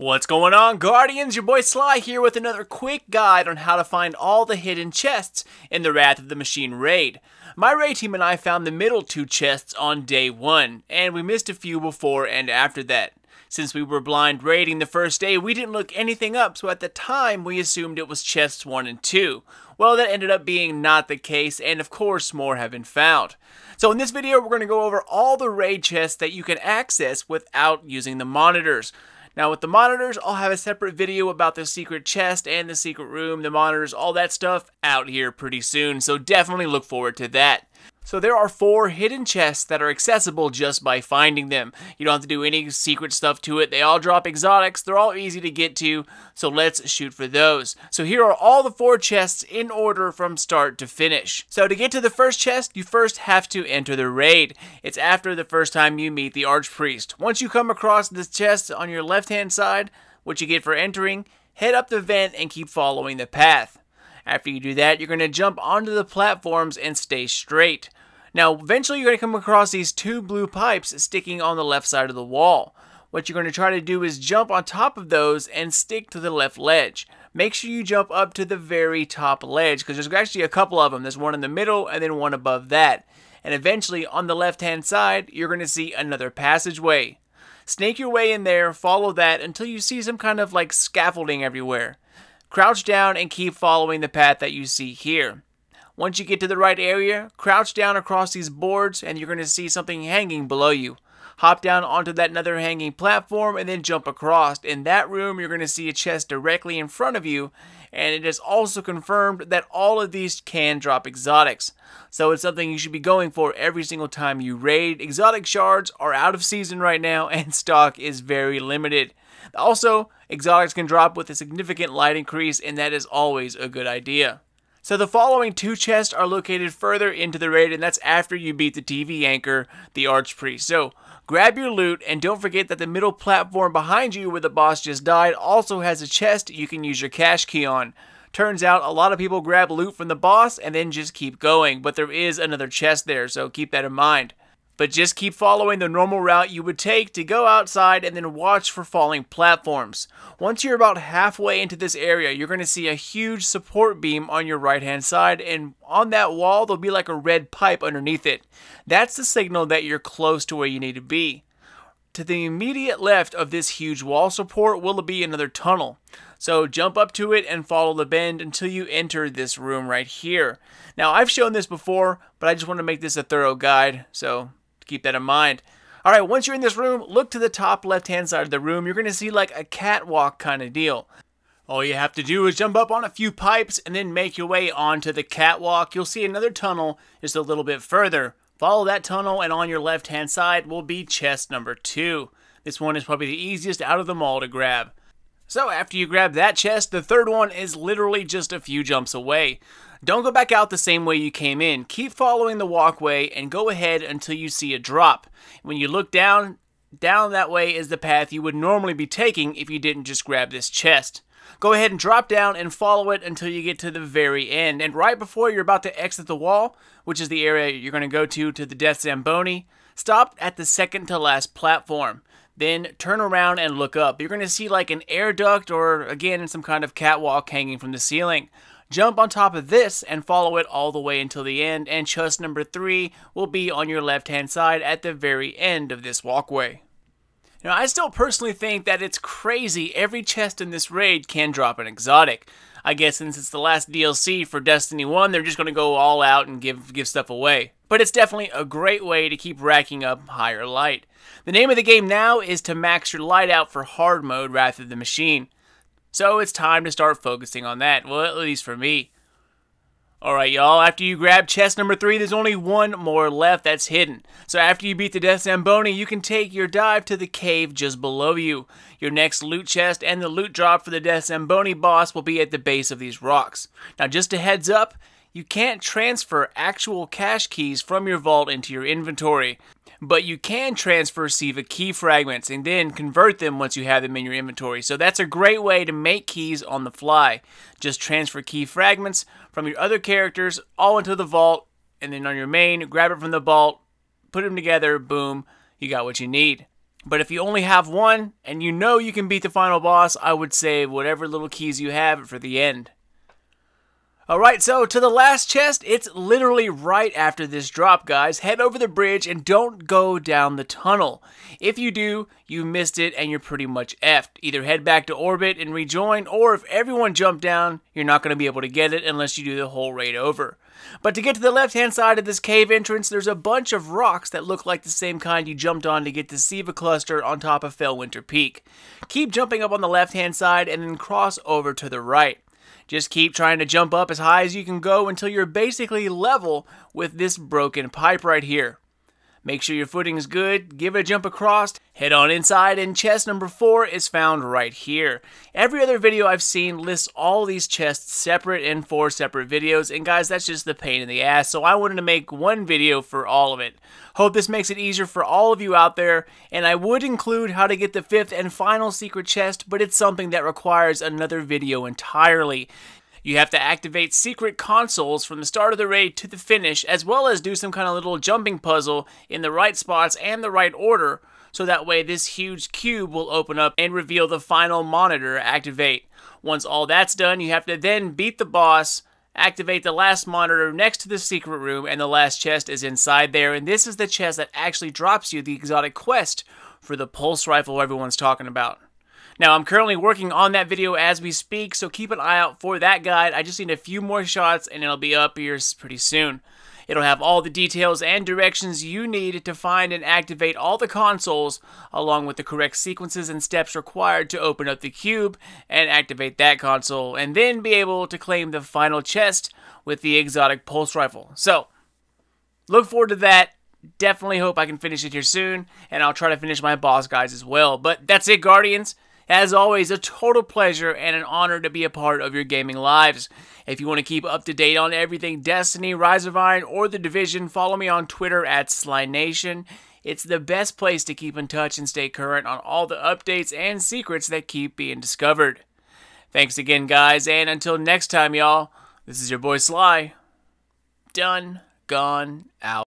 What's going on, Guardians? Your boy Sly here with another quick guide on how to find all the hidden chests in the Wrath of the Machine raid. My raid team and I found the middle two chests on day 1, and we missed a few before and after that. Since we were blind raiding the first day, we didn't look anything up, so at the time we assumed it was chests 1 and 2. Well, that ended up being not the case, and of course more have been found. So in this video we're going to go over all the raid chests that you can access without using the monitors. Now with the monitors, I'll have a separate video about the secret chest and the secret room, the monitors, all that stuff out here pretty soon, so definitely look forward to that. So there are 4 hidden chests that are accessible just by finding them. You don't have to do any secret stuff to it. They all drop exotics. They're all easy to get to, so let's shoot for those. So here are all the 4 chests in order from start to finish. So to get to the first chest, you first have to enter the raid. It's after the first time you meet the Archpriest. Once you come across this chest on your left-hand side, what you get for entering, head up the vent and keep following the path. After you do that, you're going to jump onto the platforms and stay straight. Now, eventually you're going to come across these 2 blue pipes sticking on the left side of the wall. What you're going to try to do is jump on top of those and stick to the left ledge. Make sure you jump up to the very top ledge, because there's actually a couple of them. There's one in the middle and then one above that. And eventually, on the left-hand side, you're going to see another passageway. Snake your way in there, follow that until you see some kind of like scaffolding everywhere. Crouch down and keep following the path that you see here. Once you get to the right area, crouch down across these boards and you're going to see something hanging below you. Hop down onto that another hanging platform and then jump across. In that room, you're going to see a chest directly in front of you, and it is also confirmed that all of these can drop exotics. So it's something you should be going for every single time you raid. Exotic shards are out of season right now and stock is very limited. Also, exotics can drop with a significant light increase, and that is always a good idea. So the following 2 chests are located further into the raid, and that's after you beat the TV anchor, the Archpriest. So grab your loot, and don't forget that the middle platform behind you where the boss just died also has a chest you can use your cash key on. Turns out a lot of people grab loot from the boss and then just keep going, but there is another chest there, so keep that in mind. But just keep following the normal route you would take to go outside and then watch for falling platforms. Once you're about halfway into this area, you're going to see a huge support beam on your right hand side, and on that wall there'll be like a red pipe underneath it. That's the signal that you're close to where you need to be. To the immediate left of this huge wall support will be another tunnel. So jump up to it and follow the bend until you enter this room right here. Now I've shown this before, but I just want to make this a thorough guide, so keep that in mind. Alright, once you're in this room, look to the top left-hand side of the room. You're going to see like a catwalk kind of deal. All you have to do is jump up on a few pipes and then make your way onto the catwalk. You'll see another tunnel just a little bit further. Follow that tunnel, and on your left-hand side will be chest number 2. This one is probably the easiest out of them all to grab. So after you grab that chest, the third one is literally just a few jumps away. Don't go back out the same way you came in. Keep following the walkway and go ahead until you see a drop. When you look down that way is the path you would normally be taking if you didn't just grab this chest. Go ahead and drop down and follow it until you get to the very end. And right before you're about to exit the wall, which is the area you're going to go to the Death Zamboni, stop at the second to last platform. Then turn around and look up. You're going to see like an air duct or again some kind of catwalk hanging from the ceiling. Jump on top of this and follow it all the way until the end, and chest number 3 will be on your left hand side at the very end of this walkway. Now I still personally think that it's crazy every chest in this raid can drop an exotic. I guess since it's the last DLC for Destiny 1, they're just going to go all out and give stuff away. But it's definitely a great way to keep racking up higher light. The name of the game now is to max your light out for hard mode Wrath of the Machine. So it's time to start focusing on that, well at least for me. Alright y'all, after you grab chest number 3, there's only one more left that's hidden. So after you beat the Death Zamboni, you can take your dive to the cave just below you. Your next loot chest and the loot drop for the Death Zamboni boss will be at the base of these rocks. Now just a heads up, you can't transfer actual cache keys from your vault into your inventory. But you can transfer Siva key fragments and then convert them once you have them in your inventory. So that's a great way to make keys on the fly. Just transfer key fragments from your other characters all into the vault, and then on your main, grab it from the vault, put them together, boom, you got what you need. But if you only have one, and you know you can beat the final boss, I would save whatever little keys you have for the end. Alright, so to the last chest, it's literally right after this drop, guys. Head over the bridge and don't go down the tunnel. If you do, you missed it and you're pretty much effed. Either head back to orbit and rejoin, or if everyone jumped down, you're not going to be able to get it unless you do the whole raid over. But to get to the left-hand side of this cave entrance, there's a bunch of rocks that look like the same kind you jumped on to get to Siva Cluster on top of Felwinter Peak. Keep jumping up on the left-hand side and then cross over to the right. Just keep trying to jump up as high as you can go until you're basically level with this broken pipe right here. Make sure your footing is good, give it a jump across, head on inside, and chest number 4 is found right here. Every other video I've seen lists all these chests separate in 4 separate videos, and guys, that's just the pain in the ass, so I wanted to make one video for all of it. Hope this makes it easier for all of you out there, and I would include how to get the 5th and final secret chest, but it's something that requires another video entirely. You have to activate secret consoles from the start of the raid to the finish, as well as do some kind of little jumping puzzle in the right spots and the right order, so that way this huge cube will open up and reveal the final monitor activate. Once all that's done, you have to then beat the boss, activate the last monitor next to the secret room, and the last chest is inside there, and this is the chest that actually drops you the exotic quest for the pulse rifle everyone's talking about. Now, I'm currently working on that video as we speak, so keep an eye out for that guide. I just need a few more shots and it'll be up here pretty soon. It'll have all the details and directions you need to find and activate all the consoles, along with the correct sequences and steps required to open up the cube and activate that console, and then be able to claim the final chest with the exotic pulse rifle. So, look forward to that. Definitely hope I can finish it here soon, and I'll try to finish my boss guides as well. But that's it, Guardians. As always, a total pleasure and an honor to be a part of your gaming lives. If you want to keep up to date on everything Destiny, Rise of Iron, or The Division, follow me on Twitter at SlyNation. It's the best place to keep in touch and stay current on all the updates and secrets that keep being discovered. Thanks again, guys, and until next time, y'all, this is your boy Sly. Done, gone, out.